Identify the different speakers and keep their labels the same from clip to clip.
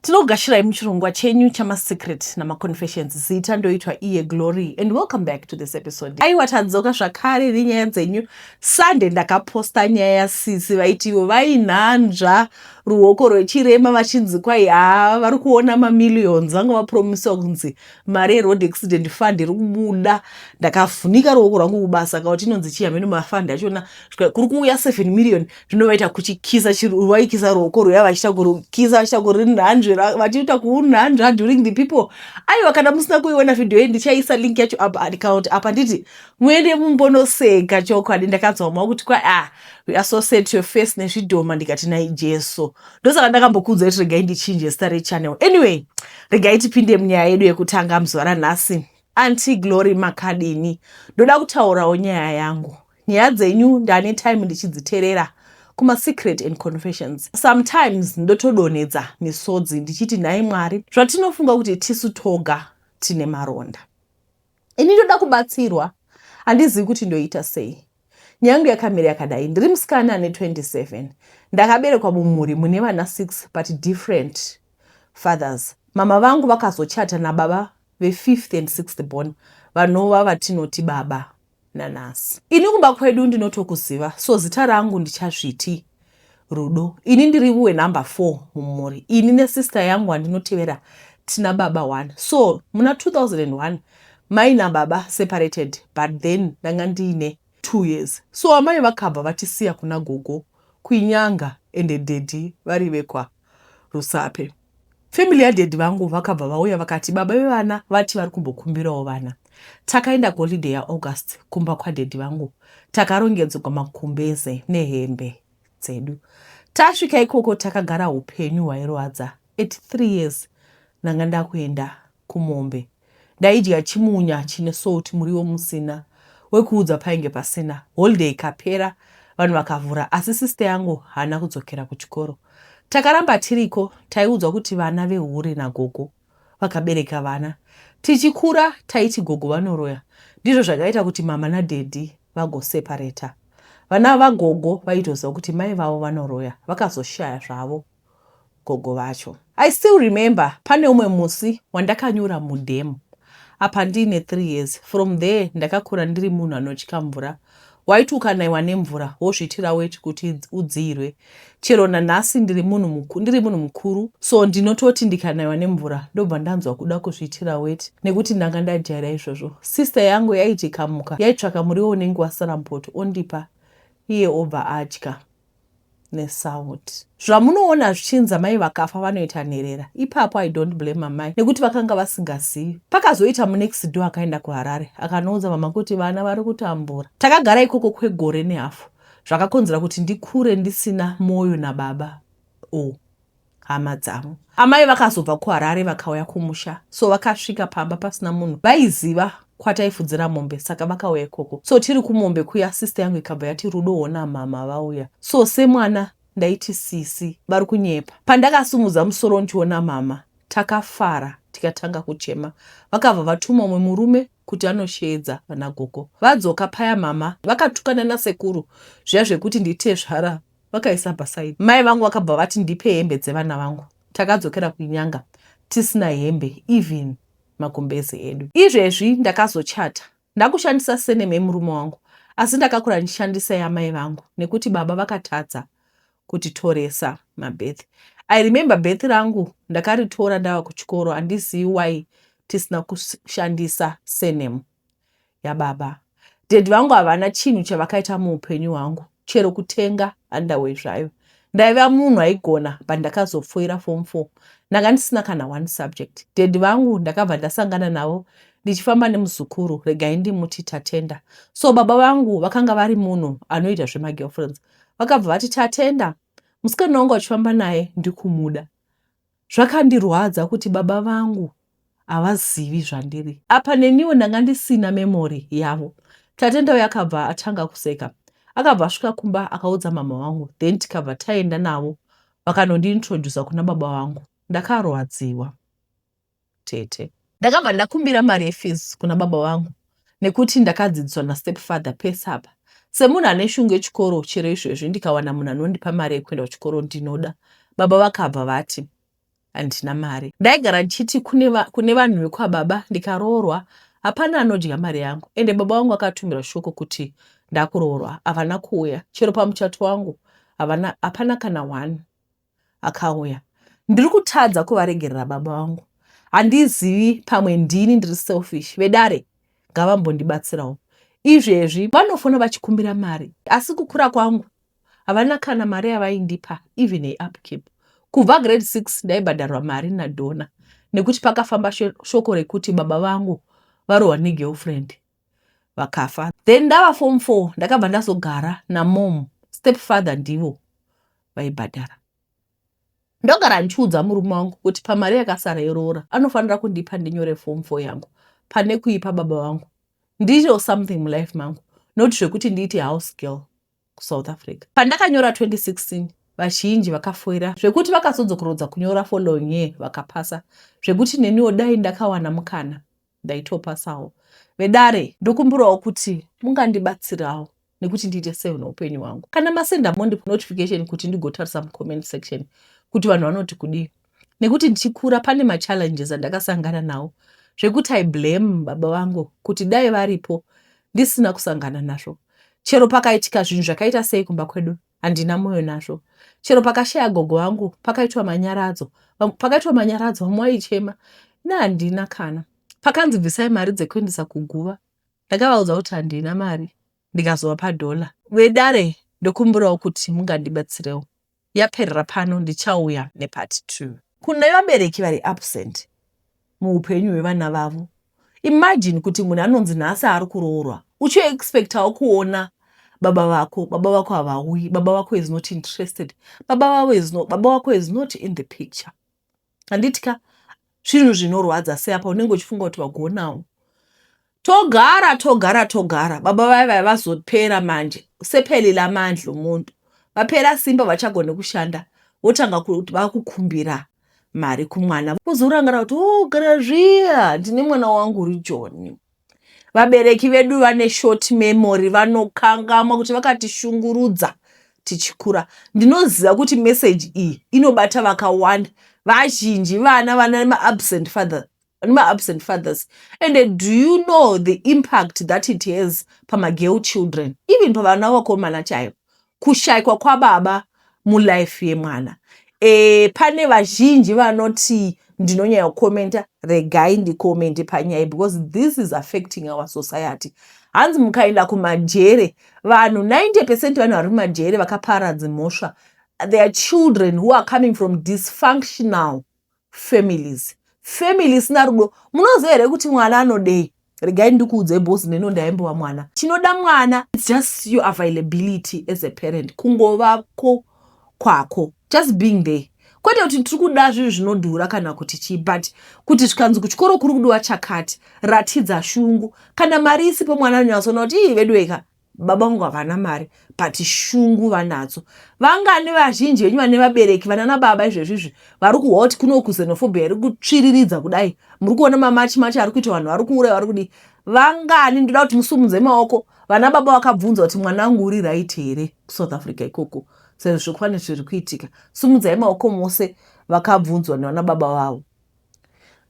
Speaker 1: Tinogashira muchirongwa chenyu chamasecret namaconfessions zita ndoitwa iye Glory, and welcome back to this episode. Aiwa tadzoka zvakare nenyaya dzenyu. Sunday ndakaposta nyaya yasisi vaitiwo vainhanzva ruoko rwechirema vachinzi kwai vari kuona mamillions vanga vapromisiwa kunzi mari yeroad accident fund iri kubuda. Ndakavhunika ruoko rwangu kubasa kauti inonzi chiyameno mafund achona kuri kuuya 7 million zvinovaita kuchikisa vaikisa ruoko rwuya vachita kurukisa vachita kurinhanzvira vachiita kuunhanzva during the people. Aiwa kana musina kuiona video iyi ndichaisa link yacho apa nditi muende mumbonoseka chokwadi. Ndakadzwa kuti kwa we associate your face nezvidhoma ndikati nai Jesu. Ndosaka ndakambokudza kuti regai ndichinje zita rechannel. Anyway, regai tipinde munyaya yedu yekutanga muzuva ranhasi. Aunty Glory Makadini, ndoda kutaurawo nyaya yangu. Nyaya dzenyu ndane time ndichidziteerera kuma secret and confessions. Sometimes ndotodonedza misodzi ndichiti nhai Mwari, zvatinofunga kuti tisu toga tine maronda. Ini ndoda kubatsirwa, handizivi kuti ndoita sei. Nyangu yakamira yakadai, ndiri musikana ane 27. Ndakaberekwa mumhuri mune vana 6 but different fathers. Mama vangu vakazochata nababa ve5th and 6th born vanova vatinoti baba nanasi. Ini kumba kwedu ndinotokuziva, so zita rangu ndichazviti Rudo. Ini ndiri number 4 mumhuri. Ini nesister yangu wandinotevera tina baba 1. So muna 2001 mai nababa separated, but then ndanga ndine 2 years. So amai vakabva vatisiya kuna gogo kuinyanga ende dedi vari vekwa Rusape. Family ya dedi vangu vakabva vauya vakati baba vevana vati vari kumbokumbirawo vana. Takaenda holiday ya August kumba kwa dedi vangu. Takarongedzwa makumbeze nehembe dzedu. Tasvika ikoko takagara upenyu hwairwadza. At 3 years ndanga ndakuenda kumombe. Ndaidya chimunya chine salt muriwo musina. Wekuudza painge pasina. Holiday ikapera vanhu vakavhura, asi sister yangu haana kudzokera kuchikoro. Takaramba tiriko, taiudzwa kuti vana vehure nagogo vakabereka vana. Tichikura taiti gogo vanoroya. Ndizvo zvakaita kuti mama nadedi vagoseparata. Vana vagogo vaitoziva kuti mai vavo vanoroya, vakazoshaya zvavo gogo vacho. I still remember pane umwe musi wandakanyura mudhemu. Apa ndine 3 years. From there ndakakura ndiri munhu anotya mvura. Waiti ukanaiwa nemvura wozvitira weti kuti udzirwe. Chero nanhasi ndiri munhu mukuru, so ndinototi ndikanaiwa nemvura ndobva ndanzwa kuda kuzvitira weti nekuti ndanga ndajaira izvozvo. Sister yangu yaiti kamuka yaitsvaka muriwo unenge wasara mupoto ondipa, iye obva adya nesauti. Zvamunoona zvichinza mai vakafa vanoita nherera. Ipapo I don't blame mai nekuti vakanga vasingazivi. Pakazoita munext door akaenda kuHarare akanoudza mama kuti vana vari kutambura. Takagara ikoko kwegore nehafu. Zvakakonzera kuti ndikure ndisina moyo nababa hama dzavo. Amai vakazobva kuHarare vakauya kumusha, so vakasvika pamba pasina munhu. Vaiziva kwataifudzira mombe, saka vakauya ikoko. So tiri kumombe kuya, sister yangu ikabva yati Rudo ona mama vauya. So semwana ndaiti sisi vari kunyepa. Pandakasumudza musoro ndiona mama, takafara tikatanga kuchema. Vakabva vatuma umwe murume kuti anosheedza vana gogo. Vadzoka paya mama vakatukana nasekuru zviya zvekuti nditezvara vakaisa pasaidi. Mai vangu vakabva vati ndipe hembe dzevana vangu. Takadzokera kuinyanga tisina hembe, even makumbezi edu. Izvezvi ndakazochata. Ndakushandisa seneme murume wangu, asi ndakakura ndishandisa yamai vangu nekuti baba vakatadza kutitoresa mabirth. I remember birth rangu ndakaritora ndava kuchikoro, handizivi why tisina kushandisa seneme yababa. Dedi vangu havana chinhu chavakaita muupenyu hwangu, chero kutenga underwear zvayo. Ndaiva munhu aigona, but ndakazopfuura form 4. Ndanga ndisina kana one subject. Dedi vangu ndakabva ndasangana navo ndichifamba nemuzukuru, regai ndimuti Tatenda. So baba vangu vakanga vari munhu anoita zvemagirlfriends. Vakabva vati Tatenda, musikana wangu achifamba naye ndikumuda. Zvakandirwadza kuti baba vangu havazivi zvandiri. Apa neniwo ndanga ndisina memory yavo. Tatenda yakabva atanga kuseka. Akabva asvika kumba akaudza mama vangu, then tikabva taenda navo vakanondiintrodusa kuna baba vangu. Ndakarwadziwa tete. Ndakabva ndakumbira mari yefees kuna baba vangu nekuti ndakadzidziswa nastepfather pesapa. Semunhu ane shungu yechikoro, chero izvozvi ndikawana munhu anondipa mari yekuenda kuchikoro ndinoda. Baba vakabva vati handina mari. Ndaigara ndichiti kune vanhu vekwababa ndikaroorwa hapana anodya mari yangu. Ende baba vangu akatumira shoko kuti ndakuroorwa havana kuuya. Chero pamuchato wangu hapana kana one akauya. Ndiri kutadza kuvaregerera baba vangu. Handizivi pamwe ndini ndiri selfish. Vedare ngavambondibatsirawo. Izvezvi vanofona vachikumbira mari. Asi kukura kwangu havana kana mari yavaindipa even yeupkeep. Kubva grade 6 ndaibhadharwa mari nadhona nekuti pakafamba shoko rekuti baba vangu varohwa negirlfriend vakafa. Then ndava form 4 ndakabva ndazogara namom. Stepfather ndivo vaibhadhara. Ndogara ndichiudza murume wangu kuti pamari yakasara yeroora anofanira kundipa ndinyore form 4 yangu pane kuipa baba vangu. Ndicho something mulife mangu, not zvekuti ndiite house girl kuSouth Africa. Pandakanyora 2016 vazhinji vakafoira zvekuti vakazodzokorodza kunyora following year vakapasa, zvekuti neniwo dai ndakawana mukana ndaitopasawo. Vedare ndokumbirawo kuti mungandibatsirawo nekuti ndiite save noupenyu hwangu. Kana masenda mondi notification kuti ndigotarisa mucomment section kuti vanhu vanoti kudii. Nekuti ndichikura pane machallenges andakasangana nawo zvekuti I blame baba vangu kuti dai varipo ndisina kusangana nazvo. Chero pakaitika zvinhu zvakaita sei kumba kwedu handina moyo nazvo. Chero pakashaya gogo wangu pakaitwa manyaradzo. Vamwe vaichema handina kana. Pakanzi bvisai mari dzekuendesa kuguva. Ndakavaudza kuti handina mari ndikazova padhola. Vedare ndokumbirawo kuti mungandibatsirewo. Yaperera pano ndichauya nepart 2. Kune vabereki vari absent muupenyu hwevana vavo. Imagine kuti munhu anonzi nhasi ari kuroorwa. Uchiexpectawo kuona baba vako havauyi, baba vako is not interested, baba vako is not in the picture. Handitika zvinhu zvinorwadza seapa unenge uchifunga kuti vagonawo. Togara. Baba vaya vazopera manje, sepeli lamandla omuntu. Vapera simba vachagone kushanda, votanga kuti vakukumbira mari kumwana. Kuzorangira kuti gara zviya ndine mwana wangu uri John. Vabereki vedu vane short memory, vanokangama kuti vakatishungurudza tichikura. Ndinoziva kuti message iyi inobata vakawanda. Vazhinji vana ma-absent fathers. And do you know the impact that it has pama-girl children? Even pavana vakomana chaivo. Kushayikwa kwababa mulife yemwana. Pane vazhinji vanoti ndinonyanya kukomenta, regai ndikomende panyaya because this is affecting our society. Hanzi mukaenda kumajere, vanhu 90% vanhu vari mumajere vakaparadza mhosva. They are children who are coming from dysfunctional families. Families isina rudo. Munoziva here kuti mwana anodei. Regai ndikuudze boss neno ndaimbova mwana. Chinoda mwana, it's just your availability as a parent. Kungovako kwako. Just being there. Kwete kuti tiri kuda zvinhu zvinodhura kana kuti chii, but kuti zvikanzi kuchikoro kuri kudiwa chakati, ratidza shungu. Kana mari isipo mwana anonyatsoona kuti vedu veka baba vangu havana mari, but shungu vanadzo. Vangani vazhinji venyu vane vabereki vana nababa izvezvizvi vari kuhwa kuti kuno kuxenophobia iri kutsviriridza kudai. Muri kuona mamachi ari kuita vanhu vari kuuraya vari kudii. Vangani ndoda kuti musumudze maoko vana baba vakabvunza kuti mwana wangu uri right here kuSouth Africa ikoko. Sezvo kwane zviri kuitika. Sumudzai maoko mose vakabvunzwa nevana baba vavo.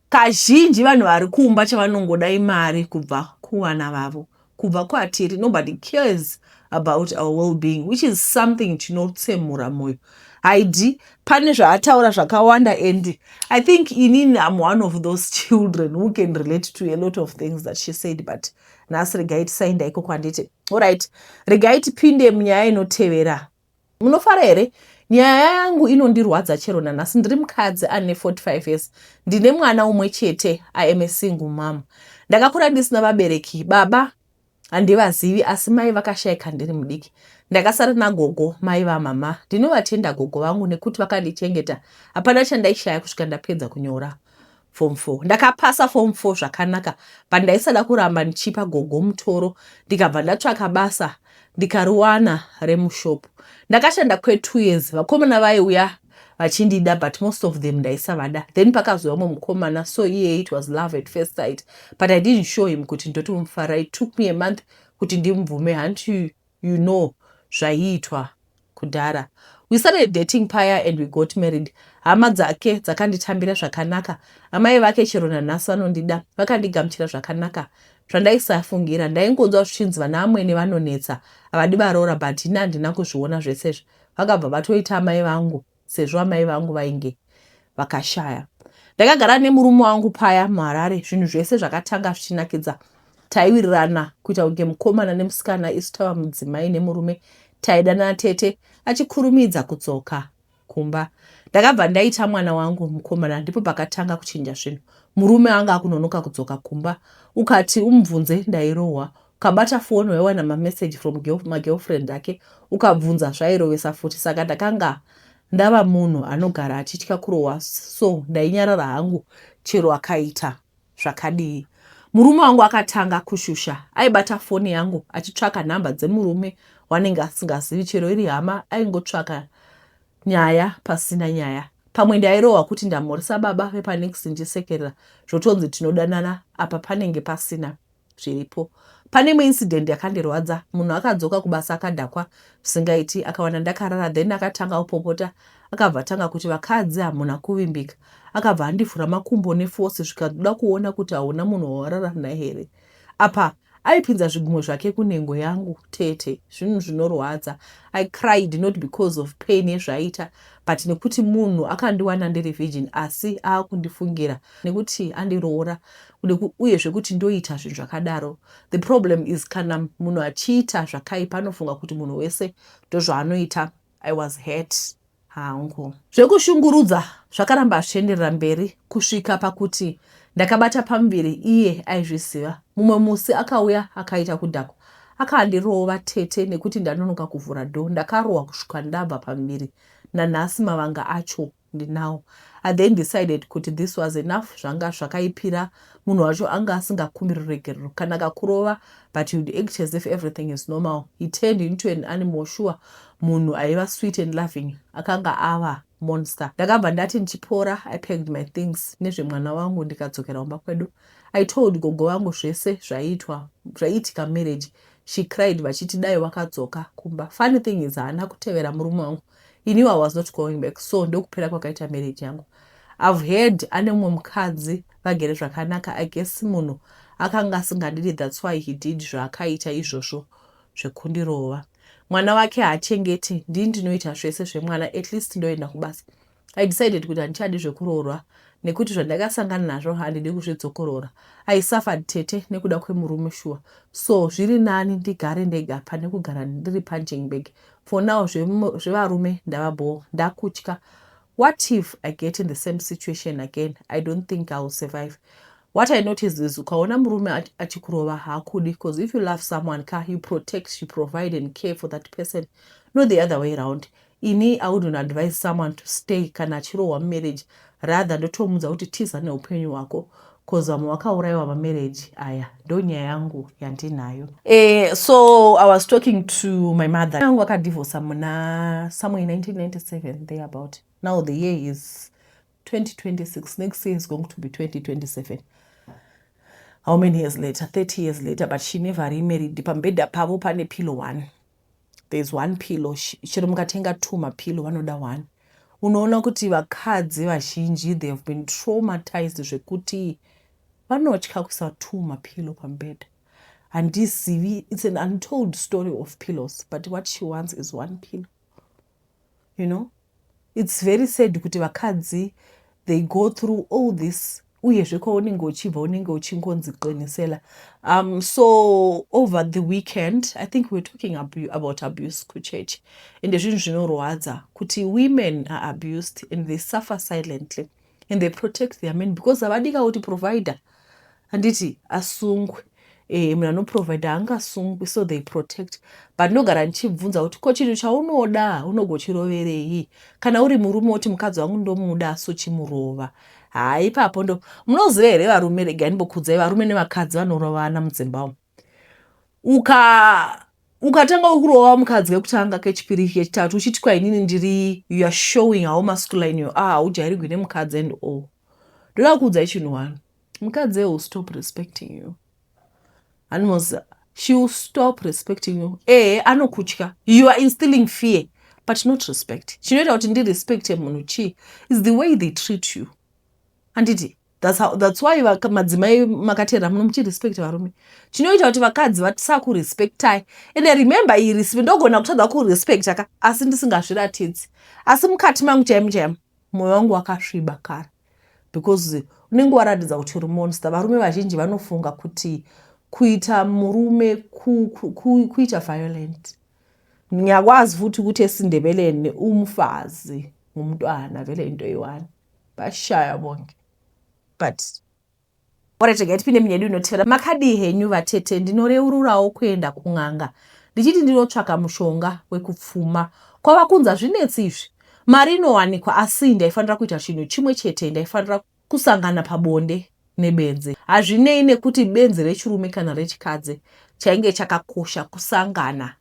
Speaker 1: Kazhinji vanhu vari kumba chavanongoda imari kubva kuvana vavo. Kubva kwatiri, nobody cares about our well-being, which is something chinotsemura moyo. Haidi, pane zvaataura zvakawanda, and I think inini I'm one of those children who can relate to a lot of things that she said, but nasi regai tisaenda iko kwanditi. Alright, regai tipinde munyaya inotevera. Munofara here? Nyaya yangu inondirwadza chero nanhasi. Ndiri mukadzi ane 45 years. Ndine mwana umwe chete. I am a single mom. Ndakakura ndisina vabereki. Baba handivazivi, asi mai vakashayika ndiri mudiki. Ndakasara nagogo, mai vamama. Ndinovatenda gogo vangu nekuti vakandichengeta. Hapana chandaishaya kusvika ndapedza kunyora form 4. Ndakapasa form 4 zvakanaka. Pandaisada kuramba ndichipa gogo mutoro. Ndikabva ndatsvaka basa ndikariwana remushopu. Ndakashanda kwe2 years. Vakomana vaiuya vachindida, but most of them ndaisavada. Then pakazouya mumwe mukomana, so it was love at first sight. But I didn't show him kuti ndoti mufara. It took me a month kuti ndimubvume. Hanti you know zvaiitwa kudhara. We started dating paya and we got married. Hama dzake dzakanditambira zvakanaka. Amai vake chero nanhasi vanondida, vakandigamuchira zvakanaka. Zvandaisafungira, ndaingonzwa zvichinzi vana vamweni vanonetsa, havadi varoora, but ini handina kuzviona zvesezvo. Vakabva vatoita amai vangu, sezvo amai vangu vainge vakashaya. Ndakagara nemurume wangu paya muHarare, zvinhu zvese zvakatanga zvichinakidza. Taiwirirana kuita kunge mukomana nemusikana, isu tava mudzimai nemurume. Taidana tete achikurumidza kudzoka kumba. Ndakabva ndaita mwana wangu mukomana, ndipo pakatanga kuchinja zvinhu. Murume anga akunonoka kudzoka kumba. Ukati umubvunze ndairohwa. Ukabata foni waiwana mamessage from magirlfriend ake, ukabvunza zvairovesa futi. Saka ndakanga ndava munhu anogara achitya kurohwa, so ndainyarara hangu chero akaita zvakadii. Murume wangu akatanga kushusha. Aibata foni yangu achitsvaka nhamba dzemurume wanenge asingazivi, chero iri hama aingotsvaka nyaya pasina nyaya. Pamwe ndairohwa kuti ndamhoresa baba vepanext ndisekerera, zvotonzi tinodanana, apa panenge pasina zviripo. Pane imwe incident yakandirwadza. Munhu akadzoka kubasa akadhakwa zvisingaiti, akawana ndakarara, then akatanga kupopota, akabva tanga kuti vakadzi hamuna kuvimbika. Akabva andivhura makumbo neforce, zvikadoda kuona kuti hauna munhu wawarara naye here. Apa aipinza zvigumo zvake kunhengo yangu tete, zvinhu zvinorwadza. I cried not because of pain yezvaita, but nekuti munhu akandiwana ndiri virgin, asi aakundifungira nekuti andiroora, uyezve kuti ndoita zvinhu zvakadaro. The problem is kana munhu achiita zvakaipa anofunga kuti munhu wese ndozvaanoita. I was hurt hangu. Zvekushungurudza zvakaramba zvichienderera mberi kusvika pakuti ndakabata pambiri, iye aizviziva. Mumwe musi akauya akaita kudhakwa, akandirova tete nekuti ndanonoka kuvhura dho. Ndakarohwa kusvika ndabva pambiri, nanhasi mavanga acho ndinawo. I then decided kuti this was enough. Zvanga zvakaipira. Munhu wacho anga asingakumbiri regerero. Kana akakurova, but you'd act as if everything is normal. He turned into an animal, sure. Munhu aiva sweet and loving, akanga ava monster. Ndakabva ndati ndichipora, I packed my things nezvemwana wangu ndikadzokera kumba kwedu. I told gogo wangu zvese zvaiitika marriage. She cried vachiti dai wakadzoka kumba. Funny thing is haana kutevera murume wangu. He knew I was not going back, so ndokupera kwakaita marriage yangu. I've heard ane mumwe mukadzi vagere zvakanaka. I guess munhu akanga asingadiri, that's why he did zvaakaita izvozvo zvekundirova. Mwana wake haachengeti, ndini ndinoita zvese zvemwana, at least ndoenda kubasa. I decided kuti handichadi zvekuroorwa, nekuti zvandakasangana nazvo handidi kuzvidzokorora. I suffered tete nekuda kwemurume sure. So zviri nani ndigare ndega pane kugara ndiri punching For now zvevarume ndavabo, ndakutya. What if I get in the same situation again? I don't think I will survive. What I noticed is ukaona murume achikurova haakudi, because if you love someone, you protect, you provide and care for that person, not the other way around. Ini I wouldn't advise someone to stay kana achirohwa marriage, rather ndotomudza kuti tiza neupenyu hwako, because vamwe vakaurayiwa pamarriage. Aya ndo nyaya yangu yandinayo. So I was talking to my mother. Yangu akadivorca muna somewhere in 1997 there about. Now the year is 2026. Next year is going to be 2027. How many years later? 30 years later, but she never remarried. Pambeda pavo pane pillow one. There's one pillow. Chero mukatenga 2 mapillow, vanoda 1. Unoona kuti vakadzi vazhinji, they have been traumatized zvekuti vanotya kuisa 2 mapillow pambeda. And this CV, it's an untold story of pillows, but what she wants is 1 pillow. You know? It's very sad kuti vakadzi, they go through all this. Uyezve kwaunenge uchibva unenge uchingonzi qinisela. So over the weekend, I think we're talking about abuse kuchurch. And zvinhu zvinorwadza kuti women are abused and they suffer silently and they protect their men because havadi kuti provider. Handiti asungwe. Munhu anoprovider angasungwi, so they protect. But ndogara ndichibvunza kuti ko chinhu chaunoda unogochiroverei? Kana uri murume woti mukadzi wangu ndomuda so chimurova. Ipapo ndo munoziva here varume, regai ndimbokuudzai, varume nevakadzi vanorovana mudzimba umu. Ukatanga kurova mukadzi wekutanga, kechipiri, kechitatu, uchiti kwa inini ndiri, you are showing how masculine you are, haujairigwi nemukadzi and all. Ndoda kuudzai chinhu one. Mukadzi will stop respecting you. She will stop respecting you. Anokutya. You are instilling fear. but not respect. Chinoita kuti ndi respect munhu chi is the way they treat you. Handiti that's why madzimai makatera muno muchirespect varume. Chinoita kuti vakadzi vasakurespectai. And remember iyi respect ndogona kutadza kurespect aka asi ndisingazviratidzi. Asi mukati mangu chaimo moyo wangu wakasviba kare. Because unenge waratidza kuti uri monster. Varume vazhinji vanofunga kuti kuita murume kuita violent. Ngiyakwazi futhi ukuthi esindebeleni umfazi ngumntwana vele into eyi-1 bashaya bonke. But orete tipinde minyedu inotera makhadi henyu vatete ndinoreururawo kuenda kung'anga ndichiti ndinotsvaka mushonga wekupfuma kwava kunza zvinetsi izvi mari inowanikwa asi ndaifanira kuita chinhu chimwe chete ndaifanira kusangana pabonde nebenzi. Hazvinei nekuti benzi rechirume kana rechikadzi chainge chakakosha kusangana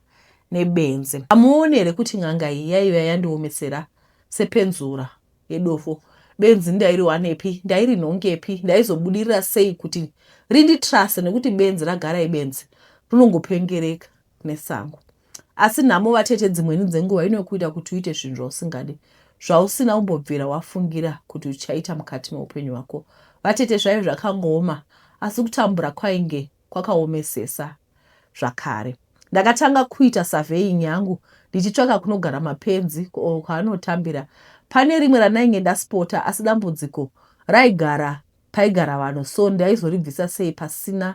Speaker 1: nebenzi. Amuonere kuti ng'anga iyi yaiva yandiomesera sepenzura yedofo. Benzi ndairiwanepi, ndairinhongepi, ndaizobudirira sei kuti rinditrust nekuti benzi ragara ibenzi rinongopengereka nesango. Asi nhamo vatete dzimweni dzenguva inokuita kuti uite zvinhu zvausingadi, zvausina umbobvira wafungira kuti uchaita mukati meupenyu hwako. Vatete zvaive zvakangooma asi kutambura kwainge kwakaomesesa zvakare. Ndakatanga kuita surveying yangu ndichitsvaka kunogara mapenzi kwaanotambira. Pane rimwe ranainge ndaspota asi dambudziko raigara paigara vanhu, so ndaizoribvisa sei pasina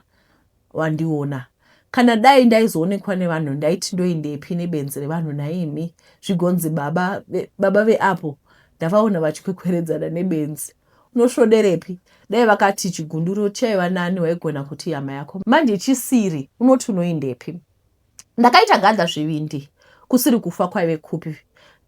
Speaker 1: wandiona. Kana dai ndaizoonekwa nevanhu ndaiti ndoindepi nebenzi revanhu naimi zvigonzi baba veapo ndavaona vachikwekweredzana nebenzi. Unosvoderepi? Dai vakati chigunduro chaiva nani waigona kuti hama yako. Manje chisiri unoti unoindepi? Ndakaita gadza zvivindi kusiri kufa kwaive kupi.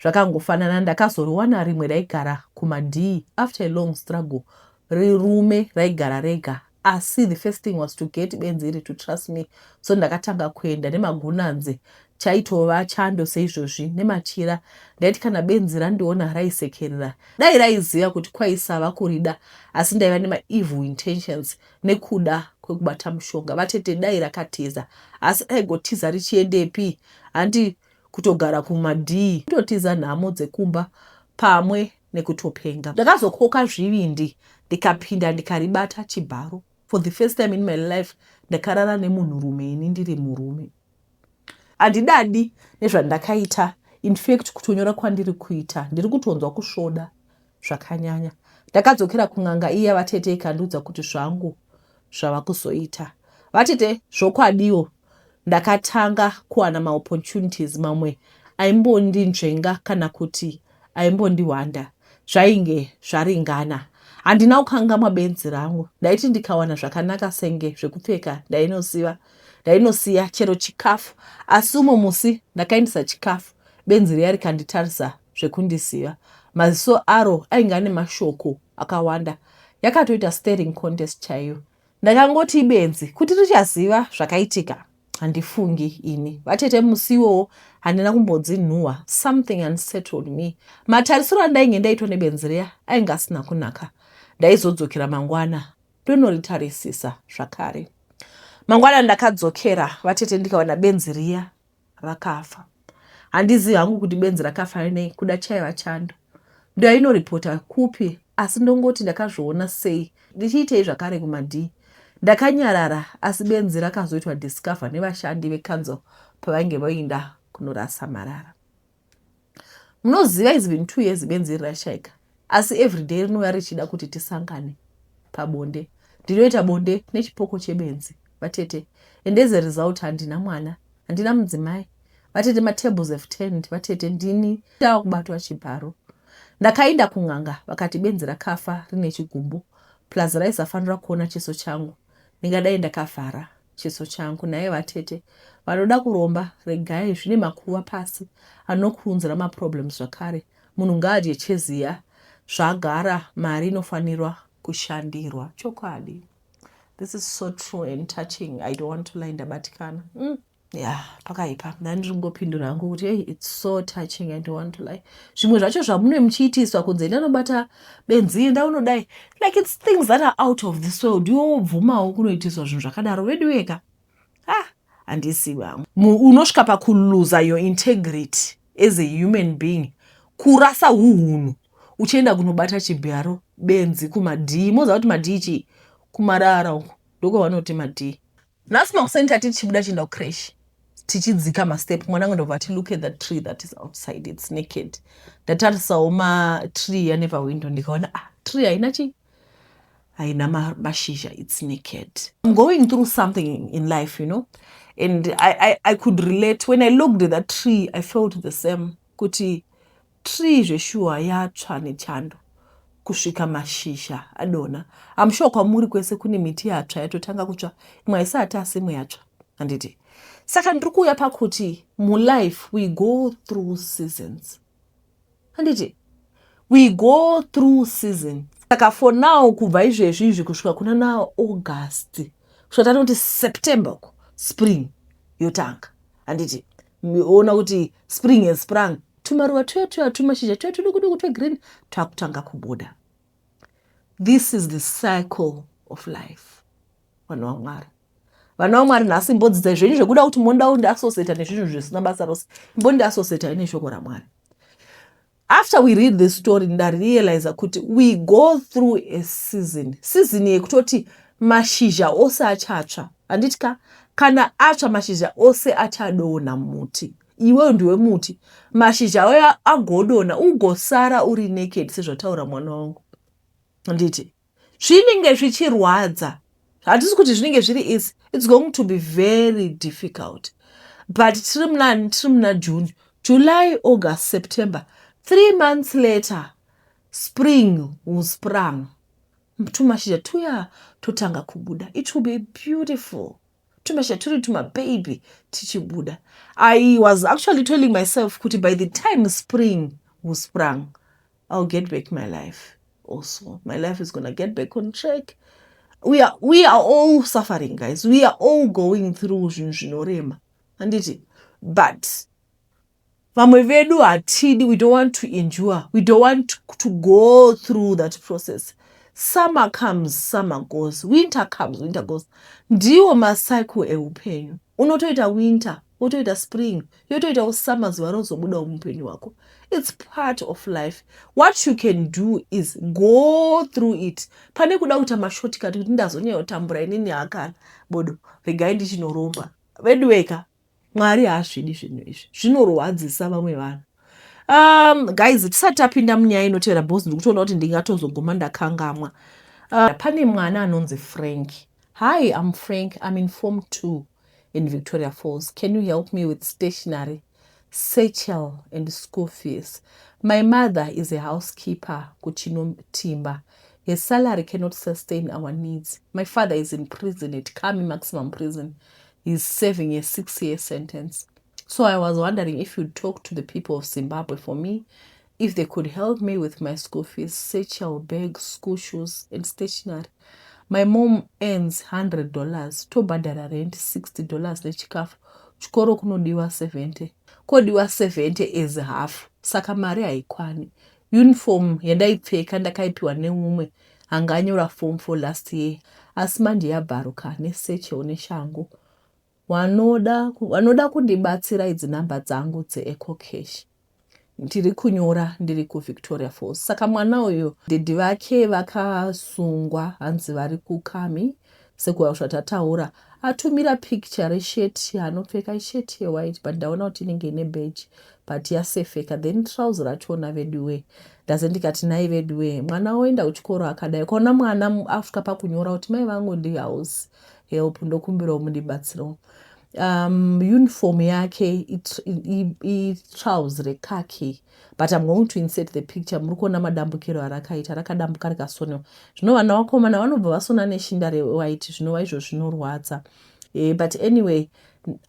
Speaker 1: Zvakangofanana ndakazoriwana rimwe raigara kumadhii after a long struggle. Rirume raigara rega. Asi the first thing was to get benzi iri to trust me. So ndakatanga kuenda nemagunanze chaitova chando seizvozvi nemachira. Ndaiti kana benzi randiona raisekerera. Dai raiziva kuti kwaisava kurida asi ndaiva nema evil intentions nekuda kwekubata mushonga. Vatete dai rakatiza asi aigotiza richiendepi handi kutogara kumadhii ndotiza nhamo dzekumba pamwe nekutopenga. Ndakazokoka zvivindi ndikapinda ndikaribata chibharo. For the first time in my life ndakarara nemunhurume ini ndiri murume. Handidadi nezvandakaita. In fact kutonyora kwandiri kuita ndiri kutonzwa kusvoda zvakanyanya. Ndakadzokera kung'anga iya vatete ikandiudza kuti zvangu zvava kuzoita. Vatete zvokwadiwo ndakatanga kuwana maopportunities mamwe aimbondinzvenga kana kuti aimbondiwanda zvainge zvaringana. Handina kukangamwa benzi rangu. Ndaiti ndikawana zvakanaka senge zvekupfeka ndainosiya chero chikafu. Asi umwe musi ndakaendesa chikafu benzi riya rikanditarisa zvekundisiva. Maziso aro ainge ane mashoko akawanda. Yakatoita staring contest chaiyo. Ndakangoti benzi kuti richaziva zvakaitika handifungi ini. Vatete musiwo handina kumbodzinhuhwa. Something unsettled me. Matarisiro andainge ndaitwa nebenzi riya ainge asina kunaka. Ndaizodzokera mangwana ndonoritarisisa zvakare. Mangwana ndakadzokera vatete ndikaona benzi riya rakafa. Handizivi hangu kuti benzi rakafa nei, kuda chaiva chando. Ndainoripota kupi asi ndongoti ndakazviona sei ndichiitei zvakare kumadhii. Ndakanyarara asi benzi rakazoitwa discover nevashandi vekanzo pavainge vainda kunorasa marara. Munoziva it's been 2 years benzi rirashaika. Asi everyday rinouya richida kuti tisangane pabonde. Ndinoita bonde nechipoko chebenzi. Vatete, and as a result handina mwana, handina mudzimai. Vatete matables have turned. Vatete ndini ndawa kubatwa chibharo. Ndakaenda kung'anga vakati benzi rakafa rine chigumbu. Plus raisafanira kuona chiso changu. Ndingadai ndakavhara chiso changu. Naye vatete vanoda kuromba regai zvine makuva pasi anokuunzira maproblems zvakare. Munhu ngaadye cheziya zvagara mari inofanirwa kushandirwa. Chokwadi. This is so true and touching. I don't want to lie ndabatikana. Yeah, pakaipa. Ndandingopindura hangu kuti hey, it's so touching. I don't want to lie. Zvimwe zvacho zvamunenge muchiitiswa kunze ndanobata benzi ndaunodai. Like it's things that are out of this world. Ndiwobvumawo kunoitiswa zvinhu zvakadaro wedu wega. Handisi wangu. Unosvika pakuluza your integrity. as a human being kurasa uhunu uchienda kunobata chibharo benzi kumadhii. Moza kuti madhii chii? Kumarara uko ndoko vanoti madhii. Nhasi makuseni tati tichibuda chienda kucrash tichidzika mastep, mwanangu ndobva ati look at that tree that is outside, it's naked. Ndatarisawo matree ane pawindow ndikaona tree haina chii? Haina mashizha, it's naked. I'm going through something in life, you know, and I could relate. When I looked at that tree, I felt the same. Kuti tree zveshuwa yatsva nechando kusvika mashizha adona. I'm sure kwamuri kwese kune miti yatsva yatotanga kutsva, imwe haisati asi imwe yatsva handiti. Saka ndiri kuuya pakuti mulife we go through seasons handiti, we go through seasons. Saka for now kubva izvezvi kusvika kuna na August kusvika tanoti September spring yotanga handiti, ona kuti spring has sprung, tumaruva tuya tumashizha tuya tudukuduku twegreen twakutanga kubuda. This is the cycle of life. Vanhu vaMwari, vanhu vaMwari, nhasi imbodzidzai zvenyu zvekuda kuti monda undiasosiyeta nezvinhu zvisina basa rose, imbondiasosiyeta neshoko raMwari. After we read this story, ndarealize kuti we go through a season. Season yekutoti mashizha ose achatsva. Handitika kana atsva mashizha ose achadona muti. Iwe ndiwe muti. Mashizha aya agodona ugosara uri naked sezvataura mwana wangu. Handiti. Zvinenge zvichirwadza. Hatisi kuti zvinenge zviri easy. It's going to be very difficult. But tiri muna June, July, August, September. 3 months later, spring will sprung. Tumashizha tuya totanga kubuda. It will be beautiful. Tumashizha turi tuma baby tichibuda. I was actually telling myself kuti by the time spring will sprung, I'll get back my life also. My life is gonna get back on track. We are all suffering, guys. We are all going through zvinorema. Handiti. But vamwe vedu hatidi, we don't want to endure. We don't want to go through that process. Summer comes, summer goes. Winter comes, winter goes. Ndiwo macycle eupenyu. Unotoita winter, wotoita spring, yotoita summer zuva rozobuda muupenyu wako. It's part of life. What you can do is go through it. Pane kuda kuita mashortcut kuti ndazonyayotambura inini akana bodo regai ndichinoromba. Vedweka Mwari haazvidi zvinhu izvi. Zvinorwadzisa vamwe vanhu. Guys, tisati tapinda munyaya inotevera because ndikutoona kuti ndingatozoguma ndakangamwa. Pane mwana anonzi Frank. Hi, I'm Frank. I'm in Form 2 in Victoria Falls. Can you help me with stationery, satchel, and school fees? My mother is a housekeeper, Kuchino Timber. His salary cannot sustain our needs. My father is in prison at Kami Maximum Prison. He's serving a 6-year sentence. So I was wondering if you'd talk to the people of Zimbabwe for me, if they could help me with my school fees, satchel, bag, school shoes, and stationery. My mom earns $100. Tobhadhara rent $60 nechikafu. Chikoro kunodiwa 70. Kodiwa 70 as half. Saka mari haikwani. Uniform yandaipfeka ndakaipiwa neumwe anganyora form 4 last year. Asi manje yabharuka nesachel neshangu. Vanoda kundibatsira idzi namba dzangu dzeEcocash. Ndiri kunyora ndiri kuVictoria Falls. Saka mwana uyu dhedhi vake vakasungwa hanzi vari kuKami sekuva zvatataura. Atumira picture resheti yaanopfeka, isheti yewhite but ndaona kuti inenge ine badge but yasefeka, then trouser rachona veduwe. Ndaze ndikati nai veduwe mwana oenda kuchikoro akadai. Kona mwana asvika pakunyora kuti mai vangu ndi house help ndokumbirawo mundibatsirawo. Uniform yake trouser rekaki, but I'm going to insert the picture. Murikuona madambukiro arakaita, rakadambuka rikasonwa. Zvino vana vakomana vanobva vasona neshinda rewhite, zvinova izvo zvinorwadza. But anyway,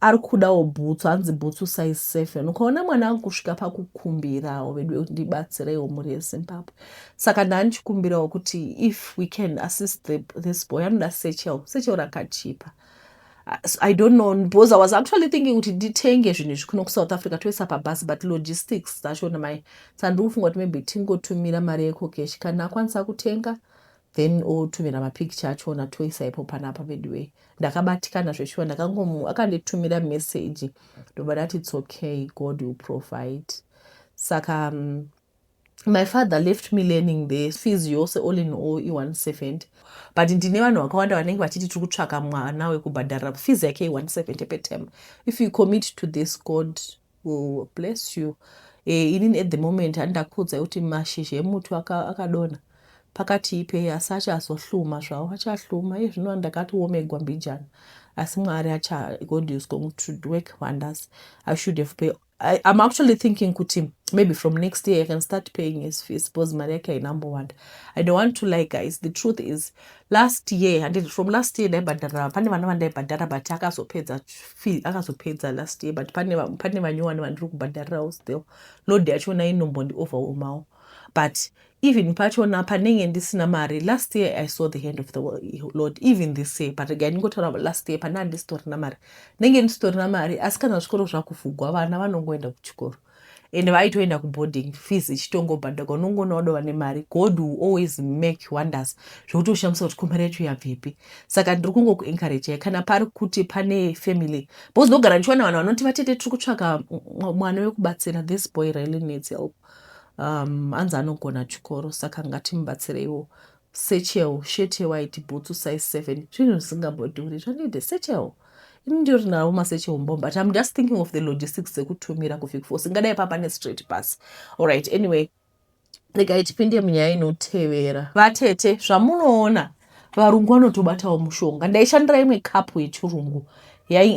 Speaker 1: ari kudawo bhutsu, hanzi bhutsu size 7. Ukaona mwana wangu kusvika pakukumbirawo vedu ndibatsirewo muri yeZimbabwe. Saka ndanichikumbirawo kuti if we can assist this boy, anoda satchel rakachipa. I don't know, because I was actually thinking kuti nditenge zvinhu zvikuno kuSouth Africa toisa pabhasi, but logistics zvachona mai. Saka ndiri kufunga kuti maybe tingotumira mari yeEcocash kana akwanisa kutenga then otumira mapicture achona toisa ipo panapa bedway ndakabatikana zveshuwa akanditumira message ndoba ndati it's okay, God will provide. Saka my father left me learning the fees yose all in all i170, but ndine vanhu vakawanda vanenge vachiti tiri kutsvaka mwana wekubhadharira fees yake i170 per term. If you commit to this, God will bless you. Inini at the moment handakudza kuti mashizha emuti akadona pakati ipe asi achazohluma zvawo, achahluma zvino ndakati omegwa mbijana, asi Mwari God is going to work wonders. I should have paid. I'm actually thinking kuti maybe from next year I can start paying his fees because Mari yake number one. I don't want to lie, guys. The truth is last year, and from last year ndaibhadhara, pane vana vandaibhadhara but akazopedza last year, but pane vanyuwani vandiri kubhadharirawo still. Lord yachona inombondi overwhelmawo, but even pachona panenge ndisina mari. Last year I saw the hand of the Lord, even this year, but again ngotaura last year pana ndisitorina mari, nenge ndisitorina mari, asi kana zvikoro zvakuvhugwa vana vanongoenda kuchikoro and vaitoenda kuboarding fees ichitongobhadharwa, unongoona vane mari. God will always make wonders zvokuti ushamisa kuti kumari yacho yabvepi. Saka ndiri kungokuencourage kana pari kuti pane family, because ndogara ndichiona vanhu vanoti vatete tiri kutsvaka mwana wekubatsira, this boy really needs help. Anzi anogona chikoro, saka ngatimubatsireiwo. Sechel, shete white, boots size 7, zvinhu zvisingambodhuri, zvanide sechel. But I'm just thinking of the logistics sekutumira kufika for singadai papane straight bus. Alright, anyway, rega tipinde munyaya inotevera. Vatete zvamunoona varungu vanotobatawo mushonga. Ndaishandira imwe kapu yechirungu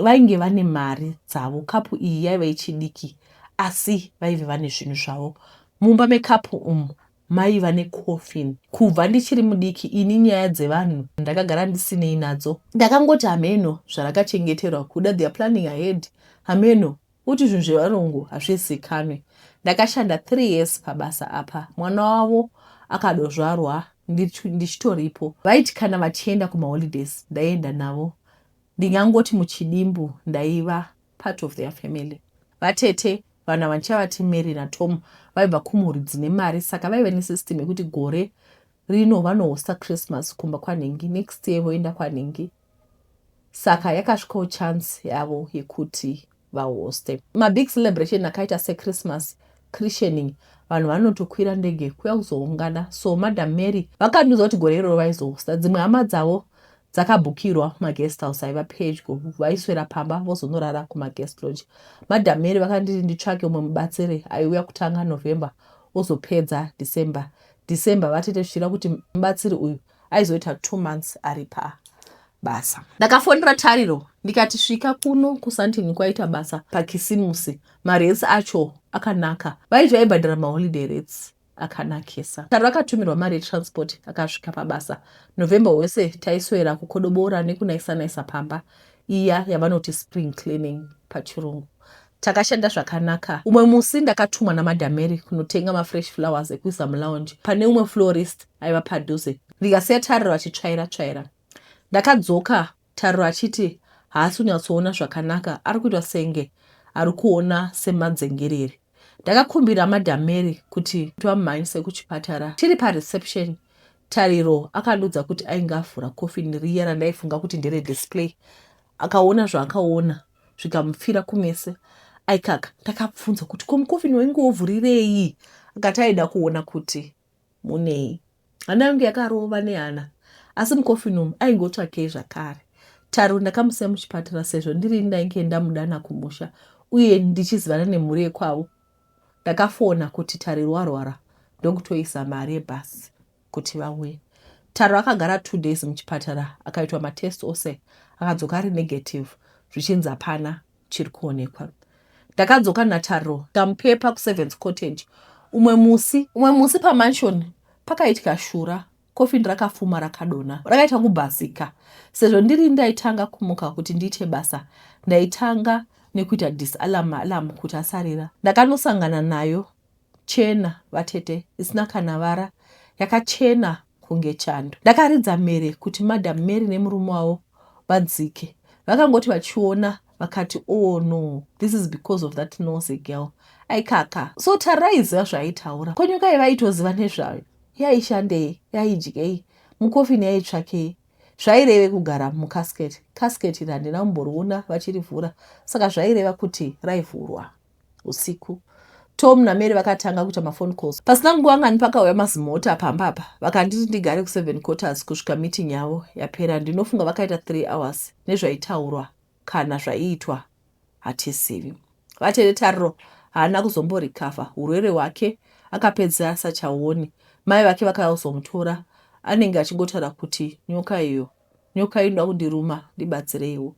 Speaker 1: vainge vane mari dzavo. Kapu iyi yaiva ichidiki asi vaive vane zvinhu zvavo. Mumba mekapu umu maiva necoffin. Kubva ndichiri mudiki ini nyaya dzevanhu ndakagara ndisinei nadzo. Ndakangoti hameno zvarakachengeterwa kuda, they are planning ahead. Hameno kuti zvinhu zvevarungu hazvizikanwe. Ndakashanda 3 years pabasa apa. Mwana wavo akadozvarwa ndichitoripo. Vaiti kana vachienda kumaholidays ndaienda navo. Ndingangoti muchidimbu ndaiva part of their family. Vatete vana vanchavati Mary naTom vaibva kumhuri dzine mari, saka vaiva nesystem yekuti gore rino vanohosta Christmas kumba kwanhengi, next year voenda kwanhengi. Saka yakasvikawo chance yavo yekuti vahoste mabig celebration akaita seChristmas, christening. Vanhu vanotokwira ndege kuya kuzoungana. So Madam Mary vakandiudza kuti gore iroro vaizohosta. Dzimwe hama dzavo dzakabhukirwa maguest house aiva pedyo, vaiswera pamba vozonorara kumaguest lodge. Madam Mary vakanditi nditsvake umwe mubatsiri aiuya kutanga November ozopedza December. December vatete zvichira kuti mubatsiri uyu aizoita 2 months ari pabasa. Ndakafonera Tariro ndikati svika kuno kuSandton kwaita basa pakisimusi, maresi acho akanaka, vaiti vaibhadhara maholiday rates akanakisa. Tariro akatumirwa mari yetransport akasvika pabasa. November wese taiswera kukodobora nekunaisa pamba iya yavanoti spring cleaning pachirungu. Takashanda zvakanaka. Umwe musi ndakatumwa naMadam Mary kunotenga mafresh flowers ekuisa mulounge pane umwe florist aiva padhuze. Ndikasiya Tariro achitsvaira. Ndakadzoka Tariro achiti haasi kunyatsoona zvakanaka, ari kuitwa senge ari kuona semadzengerere. Ndakakumbira Madam Mary kuti vamumhanyise kuchipatara. Tiri pareception, Tariro akandudza kuti ainge avhura coffin riya randaifunga kuti ndere display. Akaona zvaakaona zvikamupfira kumeso. Aikaka ndakabvunza kuti ko mucoffin wainge wovhurirei? Akati aida kuona kuti munei. Hana yangu yakarova nehana, asi mucoffin umu aingotsvakei zvakare. Tariro ndakamusiya muchipatara sezvo ndiri ndainge ndamudana kumusha uye ndichizivana nemhuri yekwavo. Ndakafona kuti Tariro warwara ndokutoisa mari yebhasi kuti vauye. Tariro akagara 2 days muchipatara, akaitwa matest ose, akadzoka ari negative, zvichinzi hapana chiri kuonekwa. Ndakadzoka naTariro ndamupepa ku7th Cottage. Umwe musi pamansion pakaitika shura, coffin rakafuma rakadona, rakaita kubhasika. Sezvo ndiri ndaitanga kumuka kuti ndiite basa, ndaitanga nekuita disalarm kuti asarira. Ndakanosangana nayo chena vatete, isina kana vara, yakachena kunge chando. Ndakaridza Mary kuti Madam Mary nemurume wavo vadzike. Vakangoti vachiona vakati, oh no, this is because of that nosy girl. Aikaka. So Tariro aiziva zvaaitaura. Konyuka yaivaitoziva nezvayo. Yaishandei, yaidyei. mukofini yaitsvakei, zvaireve kugara mukasiketi. Kasiketi handina kumboriona vachirivhura, saka zvaireva kuti raivhurwa usiku. Tom naMary vakatanga kuita mafoni calls. Pasina nguva ngani pakauya mazimota pambapa vakanditi ndigare ku7 quarters kusvika meeting yavo yapera. Ndinofunga vakaita 3 hours nezvaitaurwa kana zvaiitwa hatizivi. Vatete Tariro haana kuzomborikavha urwere hwake, akapedzera asachaoni. Mai vake vakazomutora anenge achingotaura kuti nyoka iyo inoda kundiruma, ndibatsireiwo.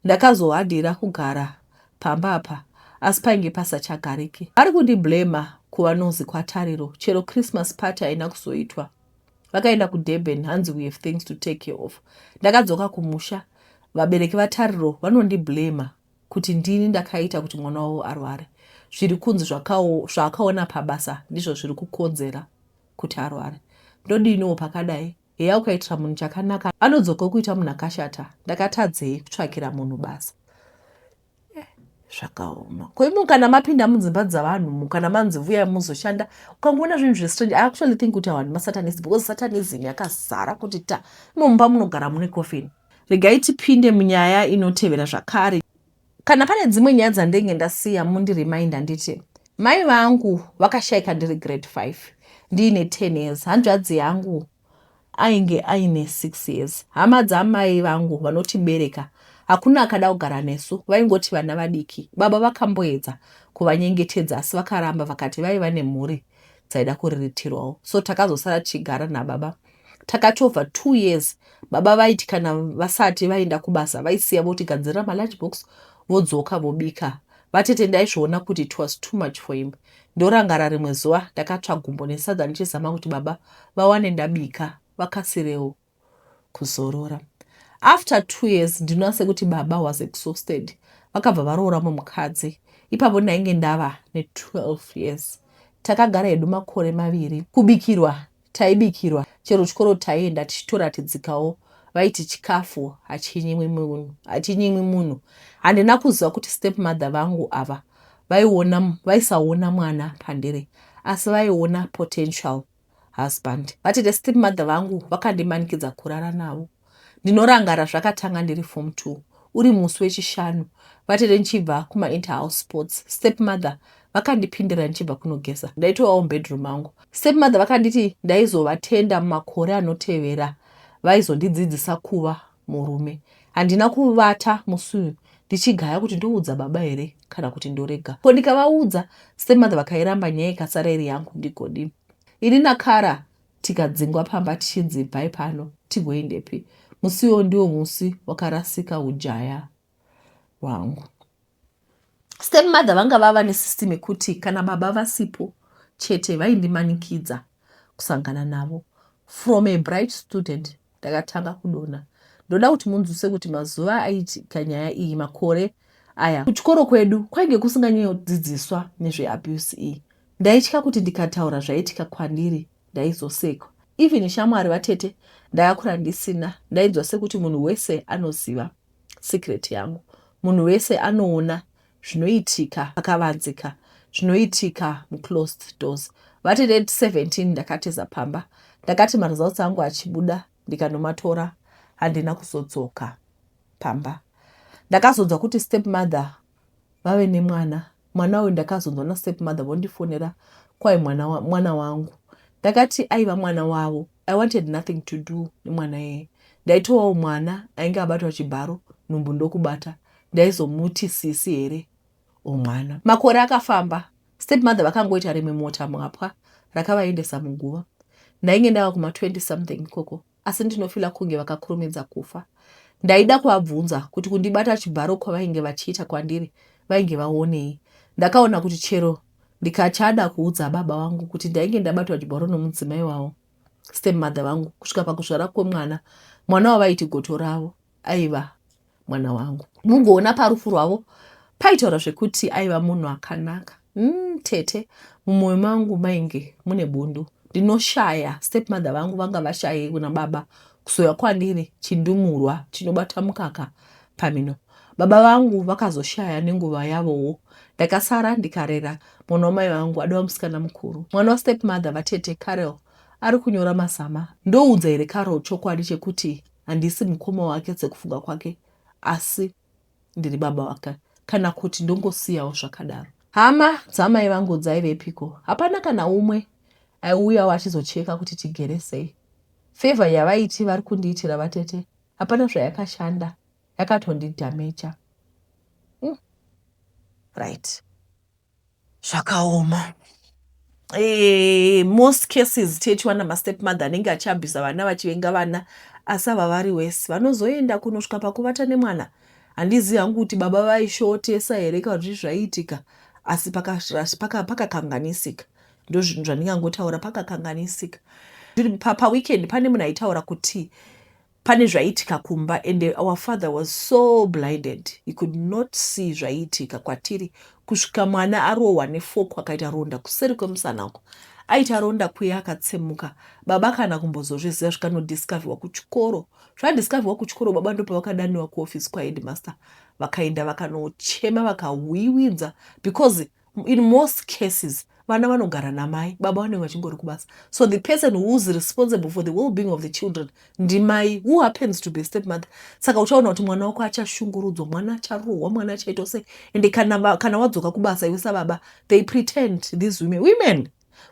Speaker 1: Ndakazohadhira kugara pambapa asi painge pasachagariki. Vari kundiblema kuva nozi kwaTariro. Chero Christmas party haina kuzoitwa. Vakaenda kuDurban, hanzi we have things to take care of. Ndakadzoka kumusha, vabereki vaTariro vanondiblema kuti ndini ndakaita kuti mwana wavo arware. Zviri kunzi zvaakaona pabasa ndizvo zviri kukonzera kuti arware. Ndodiniwo pakadai? Heya, ukaitira munhu chakanaka anodzoka kuita munhu akashata. Ndakatadzei kutsvakira munhu basa. Zvakaoma. Koimo kana mapinda mudzimba dzavanhu, mukana manzi vuya muzoshanda, ukangoona zvinhu zvestrange, I actually think kuti vanhu maSatanism, because Satanism yakazara kuti mumba munogara mune coffin. Regai tipinde munyaya inotevera zvakare. Kana pane dzimwe nyaya dzandenge ndasiya mundireminder nditi, mai vangu vakashayika ndiri grade 5, ndiine 10 years. Hanzvadzi yangu ainge aine 6 years. Hama dzamai vangu vanotibereka hakuna akada kugara nesu, vaingoti vana vadiki. Baba vakamboedza kuvanyengetedza asi vakaramba, vakati vaiva nemhuri dzaida kuriritirwawo. So takazosara tichigara nababa. Takati over 2 years baba vaiti kana vasati vaenda kubasa vaisiya votigadzirira malunchbox vodzoka vobika. Vatete ndaizviona kuti it was too much for him. Ndorangara rimwe zuva ndakatsva gumbo nesadza ndichizama kuti baba vawane ndabika vakasirewo kuzorora. After 2 years ndinoona sekuti baba was exhausted. Vakabva varoora mumukadzi. Ipapo ndainge ndava ne12 years. Takagara hedu makore 2. Kubikirwa taibikirwa, chero chikoro taienda tichitoratidzikawo. Vaiti chikafu hachinyimwi munhu. Handina kuziva kuti stepmother vangu ava vaisaona mwana pandiri, asi vaiona potential husband. Vatete stepmother vangu vakandimanikidza kurara navo. Ndinorangara zvakatanga ndiri form 2, uri musi wechishanu. Vatete ndichibva kuma interhouse sports, stepmother vakandipindira ndichibva kunogeza. Ndaitovawo bedroom mangu. Stepmother vakanditi ndaizovatenda mumakore anotevera vaizondidzidzisa kuva murume. Handina kuvata musi uyu ndichigaya kuti ndoudza baba here kana kuti ndorega. Ko ndikavaudza, stepmother vakairamba, nyaya ikasara iri yangu ndigodini. Ini naKara tikadzingwa pamba tichinzi bhai pano tigoendepi. Musi uyo ndiwo musi wakarasika ujaya wangu. Stepmother vanga vava nesystem yekuti kana baba vasipo chete vaindimanikidza kusangana navo. From a bright student ndakatanga kudona. Ndoda kuti munzwise kuti mazuva aitika nyaya iyi, makore aya, kuchikoro kwedu kwainge kusinganyodzidziswa nezveabuse iyi. Ndaitya kuti ndikataura zvaitika kwandiri ndaizosekwa. Even shamwari vatete ndakakura ndisina. Ndainzwa sekuti munhu wese anoziva secret yangu. Munhu wese anoona zvinoitika pakavanzika, zvinoitika muclosed doors. Vatete 17 ndakateza pamba. Ndakati maresults angu achibuda ndikanomatora, handina kuzodzoka pamba. Ndakazonzwa kuti stepmother vave nemwana. Mwana uyu ndakazonzwa naStepmother vondifonera, kwai mwana wangu. Ndakati aiva mwana wavo. I wanted nothing to do nemwana yeye. Ndaitovawo mwana ainge abatwa chibharo, nhumbu ndokubata. Ndaizomuti sisi here omwana. Makore akafamba. Stepmother vakangoita rimwe mota mwapwa rakavaendesa muguva. Ndainge ndava kuma 20 something koko, asi ndinofila kunge vakakurumidza kufa. Ndaida kuvabvunza kuti kundibata chibharo kwavainge vachiita kwandiri vainge vaonei. Ndakaona kuti chero ndikachada kuudza baba vangu kuti ndainge ndabatwa chibharo nomudzimai wavo, stepmother vangu, kusvika pakuzvara kwemwana, mwana wavaiti goto ravo aiva mwana wangu. Mungoona parufu rwavo paitaura zvekuti aiva munhu akanaka. Tete, mumwoyo mangu mainge mune bundu. Ndinoshaya stepmother vangu vanga vashaye kuna baba kusoya kwandiri chindumurwa chinobata mukaka pamino. Baba vangu vakazoshaya nenguva yavowo. Ndakasara ndikarera mwana wamai vangu adova musikana mukuru. Mwana waStepmother vatete Karel ari kunyora mazama. Ndoudza here Carol chokwadi chekuti handisi mukoma wake sekufunga kwake, asi ndiri baba wake, kana kuti ndongosiyawo zvakadaro. Hama dzamai vangu dzaivepiko? Hapana kana umwe aiuyawo achizocheka kuti tigere sei. Favor yavaiti vari kundiitira vatete hapana zvayakashanda, yakatondidhameja. Right. Zvakaoma. Most cases tichiwana mastepmother anenge achabvisa vana vachivenga vana asi ava vari wese vanozoenda kunosvika pakuvata nemwana. Handizivi hangu kuti baba vaishotesa here kana kuti zvaiitika, asi pakakanganisika. Ndo zvinhu zvandingangotaura, pakakanganisika. Paweekend pane munhu aitaura kuti pane zvaiitika kumba, and our father was so blinded he could not see zvaiitika kwatiri kusvika mwana arohwa nefoko akaita ronda kuseri kwemusana uko. Aita ronda kuye akatsemuka. Baba kana kumbozozviziva zvikanodiscoverwa kuchikoro. Zvadiscoverwa kuchikoro, baba ndo pavakadaniwa kuofisi kwaheadmaster, vakaenda vakanochema vakawiwidza, because in most cases vana vanogara namai, baba vanenge vachingori kubasa. So the person who is responsible for the well-being of the children ndimai, who happens to be a stepmother. Saka uchaona kuti mwana wako achashungurudzwa, mwana acharohwa, mwana achaitwa sei. And kana wadzoka kubasa iwe sababa, they pretend, these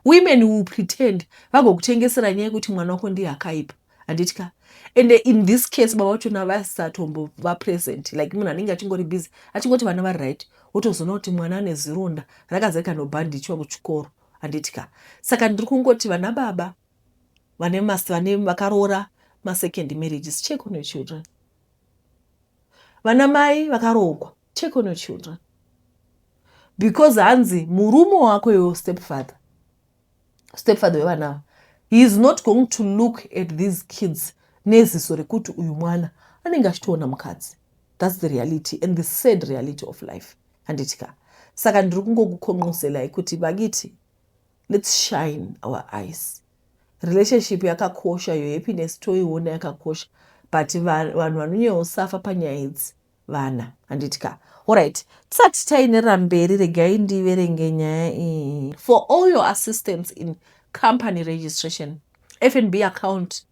Speaker 1: women who pretend vagokutengesera nyaya yekuti mwana wako ndiye akaipa. Handitika. And in this case baba vachona vasatombo present, like munhu anenge achingori busy achingoti vana vari right, wotozoona kuti mwana ane zironda rakazeka nobhandichwa kuchikoro. Handitika. Saka ndiri kungoti vana baba vane vakaroora masecond marriages, check on your children. Vana mai vakarohwa, check on your children. Because hanzi murume wako iwe stepfather wevana, he is not going to look at these kids neziso rekuti uyu mwana anenge achitoona mukadzi. That's the reality and the sad reality of life. Handitika. Saka ndiri kungokukhonqoselai kuti vakiti, let's shine our eyes. Relationship yakakosha, your happiness toiona yakakosha, but vanhu vanonyayosafa panyaya idzi vana. Handitika. Alright, tisati taenderera mberi regai ndiverenge nyaya iyi. For all your assistance in company registration, FNB account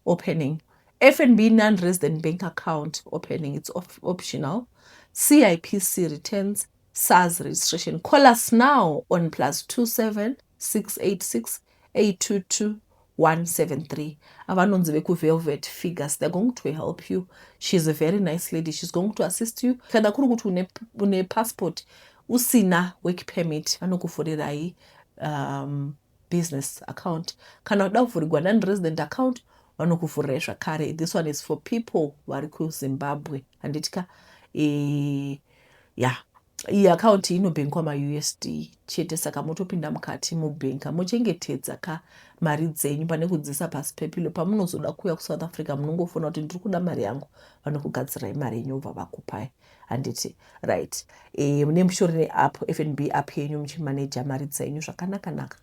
Speaker 1: opening, FNB non-resident bank account opening, it's optional, CIPC returns, SARS registration. Call us now on +27 686 822 173. Avanonzi veku Velvet Figures, they're going to help you. She's a very nice lady. She's going to assist you. Kana kuri kuti une passport usina work permit, vanokuvhurirai business account. Kana uda kuvhurirwa non-resident account, vanokuvhurirai zvakare. This one is for people vari kuZimbabwe. Handitika. Yeah. Iyi akaunti inobhenkwa maUSD chete, saka motopinda mukati mubhenka mochengetedza mari dzenyu pane kudzisa pasi pepilo. Pamunozoda kuuya kuSouth Africa munongofona kuti ndiri kuda mari yangu, vanokugadzirai mari yenyu vobva vakupai. Handiti right. Mune mushori neapp, FNB app yenyu muchimaneja mari dzenyu zvakanaka.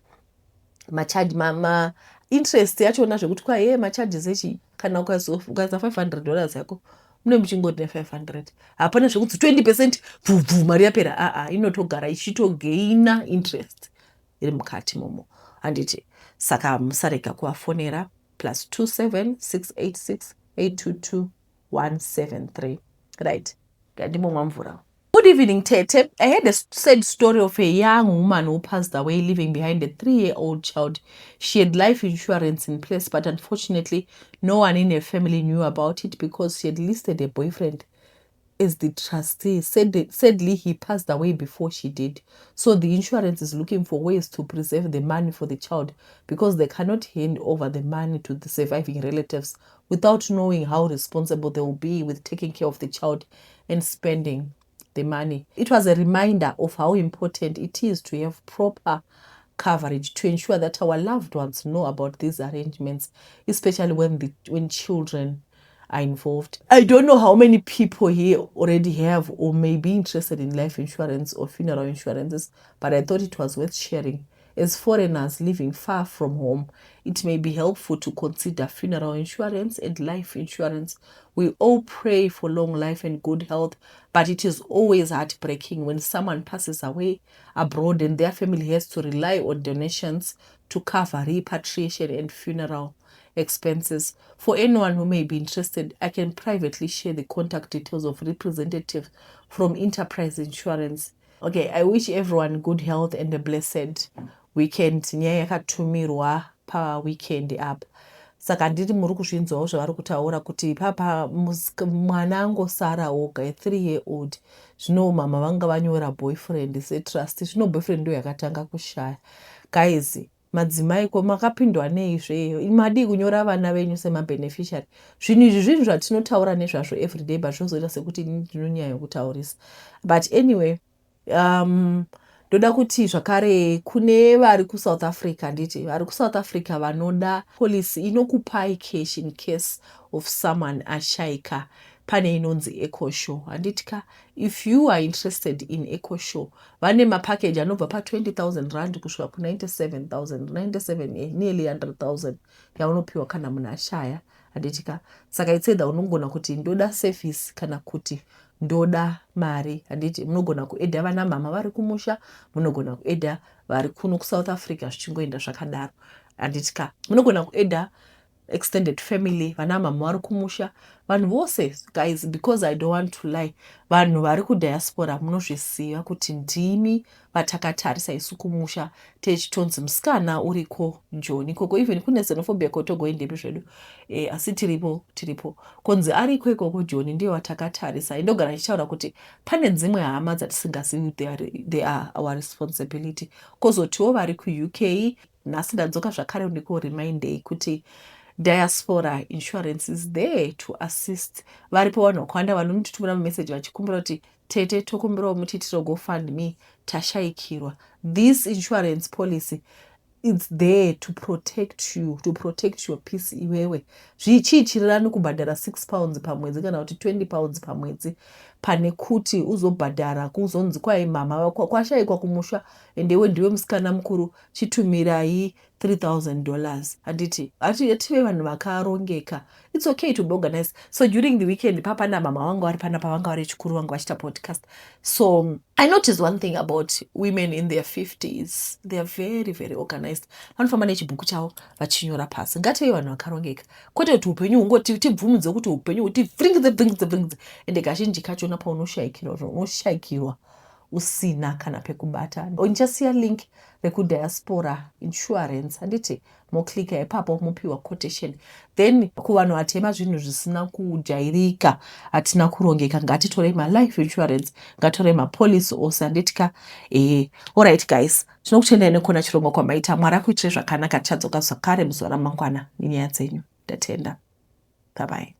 Speaker 1: Interest yachona zvekuti kwa macharges echi kana ukaisa $500 yako mune muchingoti ne500. Hapana zvekuti 20% bvubvu mari yapera. Inotogara ichitogaina interest iri mukati momo. Handiti. Saka musarega kuvafonera +27 686 822 173. Right. Ngandimomwa mvura. Good evening, Tete. I heard a sad story of a young woman who passed away leaving behind a 3-year-old child. She had life insurance in place, but unfortunately, no one in her family knew about it because she had listed a boyfriend as the trustee. Sadly, he passed away before she did. So the insurance is looking for ways to preserve the money for the child because they cannot hand over the money to the surviving relatives without knowing how responsible they will be with taking care of the child and spending the money. It was a reminder of how important it is to have proper coverage to ensure that our loved ones know about these arrangements, especially when children are involved. I don't know how many people here already have or may be interested in life insurance or funeral insurances, but I thought it was worth sharing. As foreigners living far from home, it may be helpful to consider funeral insurance and life insurance. We all pray for long life and good health, but it is always heartbreaking when someone passes away abroad and their family has to rely on donations to cover repatriation and funeral expenses. For anyone who may be interested, I can privately share the contact details of representatives from Enterprise Insurance. Okay, I wish everyone good health and a blessed weekend. Nyaya yakatumirwa pa weekend up. Saka nditi muri kuzvinzwawo zvavari kutaura kuti papa mwana angosara oga 3-year-old zvino mama vanga vanyora boyfriend setrust zvino boyfriend ndo yakatanga kushaya. Guys, madzimai ko makapindwa nei zveyo? Madi kunyora vana venyu semabeneficiary. Zvinhu izvi zvinhu zvatinotaura nezvazvo everyday but zvozoita sekuti ndinonyanya kutaurisa. But anyway, ndoda kuti zvakare kune vari kuSouth Africa nditi vari kuSouth Africa vanoda policy inokupai cash in case of someone ashayika pane inonzi EcoSure. Handitika, if you are interested in EcoSure, vane mapackage anobva pa 20,000 rand kusvika ku 97,000, nearly 100,000 yaunopiwa kana munhu ashaya. Handitika, saka it's either unogona kuti ndoda service kana kuti ndoda mari. Handiti munogona kuedha vana mama vari kumusha, munogona kuedha vari kuno kuSouth Africa zvichingoenda zvakadaro. Handitika munogona kuedha extended family, vana mama vari kumusha, vanhu vose. Guys, because I don't want to lie, vanhu vari kudiaspora munozviziva kuti ndimi vatakatarisa isu kumusha techitonzi musikana uriko Joni koko, even kune xenophobia kotogoendepi zvedu asi tiripo konzi ariko ikoko Joni ndiye watakatarisa. Indogara ndichitaura kuti pane dzimwe hama dzatisingazivi they are our responsibility. Kozotiwo vari kuUK nhasi ndadzoka zvakare ndiko remindei kuti diaspora insurance is there to assist. Varipo vanhu vakawanda vanonditumira message vachikumbira kuti tete tokumbirawo mutitiro GoFundMe tashayikirwa. This insurance policy, it's there to protect you, to protect your peace iwewe. Zvichiitirani kubhadhara £6 pamwedzi kana kuti £20 pamwedzi pane kuti uzobhadhara kuzonzi kwai mama kwashayikwa kumusha ende iwe ndiwe musikana mukuru chitumirai $3,000. Handiti ative vanhu vakarongeka. It's okay to be organized. So during the weekend papana mama vangu vari pana pavanga vari chikuru vangu vachita podcast. So I noticed one thing about women in their 50s. They are very, very organized. Vanofamba nechibhuku chavo vachinyora pasi. Ngative vanhu vakarongeka. Kwete kuti upenyu hungoti tibvumidze kuti upenyu kuti vringidze ende kazhinji kachona paunoshayikirwa usina kana pekubata. Ndichasiya link rekudiaspora insurance. Handiti moklika ipapo mopiwa quotation. Then kuvanhu vatema zvinhu zvisina kujairika, hatina kurongeka, ngatitorei life insurance, ngatitorei policy ose. Handitika alright guys, tinokutendai nekona chirongwa kwamaita. Mwari akuitire zvakanaka. Tichadzoka zvakare muzuva ramangwana nenyaya dzenyu. Ndatenda. Bye bye.